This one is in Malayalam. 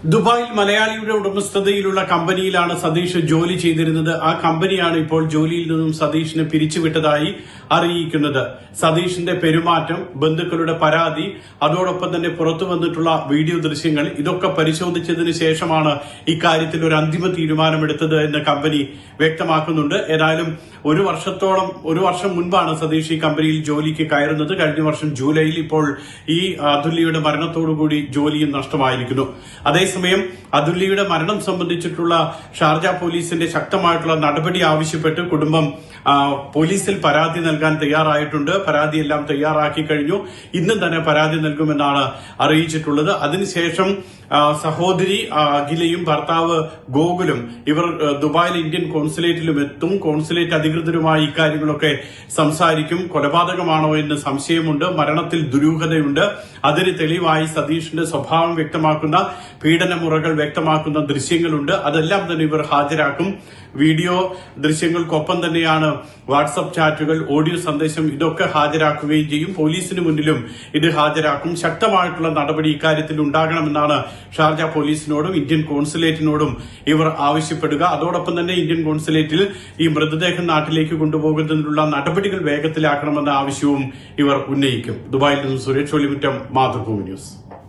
ദുബായിൽ മലയാളിയുടെ ഉടമസ്ഥതയിലുള്ള കമ്പനിയിലാണ് സതീഷ് ജോലി ചെയ്തിരുന്നത്. ആ കമ്പനിയാണ് ഇപ്പോൾ ജോലിയിൽ നിന്നും സതീഷിനെ പിരിച്ചുവിട്ടതായി അറിയിക്കുന്നത്. സതീഷിന്റെ പെരുമാറ്റം, ബന്ധുക്കളുടെ പരാതി, അതോടൊപ്പം തന്നെ പുറത്തു വന്നിട്ടുള്ള വീഡിയോ ദൃശ്യങ്ങൾ ഇതൊക്കെ പരിശോധിച്ചതിന് ശേഷമാണ് ഇക്കാര്യത്തിൽ ഒരു അന്തിമ തീരുമാനമെടുത്തത് എന്ന് കമ്പനി വ്യക്തമാക്കുന്നുണ്ട്. ഏതായാലും ഒരു വർഷം മുൻപാണ് സതീഷ് ഈ കമ്പനിയിൽ ജോലിക്ക് കയറുന്നത്. കഴിഞ്ഞ വർഷം ജൂലൈയിൽ. ഇപ്പോൾ ഈ അതുല്യയുടെ മരണത്തോടുകൂടി ജോലിയും നഷ്ടമായിരിക്കുന്നു. അതേസമയം അതുല്യയുടെ മരണം സംബന്ധിച്ചിട്ടുള്ള ഷാർജ പോലീസിന്റെ ശക്തമായിട്ടുള്ള നടപടി ആവശ്യപ്പെട്ട് കുടുംബം പോലീസിൽ പരാതി നൽകാൻ തയ്യാറായിട്ടുണ്ട്. പരാതിയെല്ലാം തയ്യാറാക്കി കഴിഞ്ഞു. ഇന്നും തന്നെ പരാതി നൽകുമെന്നാണ് അറിയിച്ചിട്ടുള്ളത്. അതിനുശേഷം സഹോദരി അഖിലയും ഭർത്താവ് ഗോകുലും ഇവർ ദുബായിൽ ഇന്ത്യൻ കോൺസുലേറ്റിലും എത്തും. കോൺസുലേറ്റ് അധികൃതരുമായി ഇക്കാര്യങ്ങളൊക്കെ സംസാരിക്കും. കൊലപാതകമാണോ എന്ന് സംശയമുണ്ട്. മരണത്തിൽ ദുരൂഹതയുണ്ട്. അതിന് തെളിവായി സതീഷിന്റെ സ്വഭാവം വ്യക്തമാക്കുന്ന പീഡനമുറകൾ വ്യക്തമാക്കുന്ന ദൃശ്യങ്ങളുണ്ട്. അതെല്ലാം തന്നെ ഇവർ ഹാജരാക്കും. വീഡിയോ ദൃശ്യങ്ങൾക്കൊപ്പം തന്നെയാണ് വാട്സപ്പ് ചാറ്റുകൾ, ഓഡിയോ സന്ദേശം ഇതൊക്കെ ഹാജരാക്കുകയും ചെയ്യും. പോലീസിന് മുന്നിലും ഇത് ഹാജരാക്കും. ശക്തമായിട്ടുള്ള നടപടി ഇക്കാര്യത്തിൽ ഉണ്ടാകണമെന്നാണ് ഷാർജ പോലീസിനോടും ഇന്ത്യൻ കോൺസുലേറ്റിനോടും ഇവർ ആവശ്യപ്പെടുക. അതോടൊപ്പം തന്നെ ഇന്ത്യൻ കോൺസുലേറ്റിൽ ഈ മൃതദേഹം നാട്ടിലേക്ക് കൊണ്ടുപോകുന്നതിനുള്ള നടപടികൾ വേഗത്തിലാക്കണമെന്ന ആവശ്യവും ഇവർ ഉന്നയിക്കും. ദുബായിൽ നിന്നും സുരേഷ് ഒളിമുറ്റം, മാതൃഭൂമി ന്യൂസ്.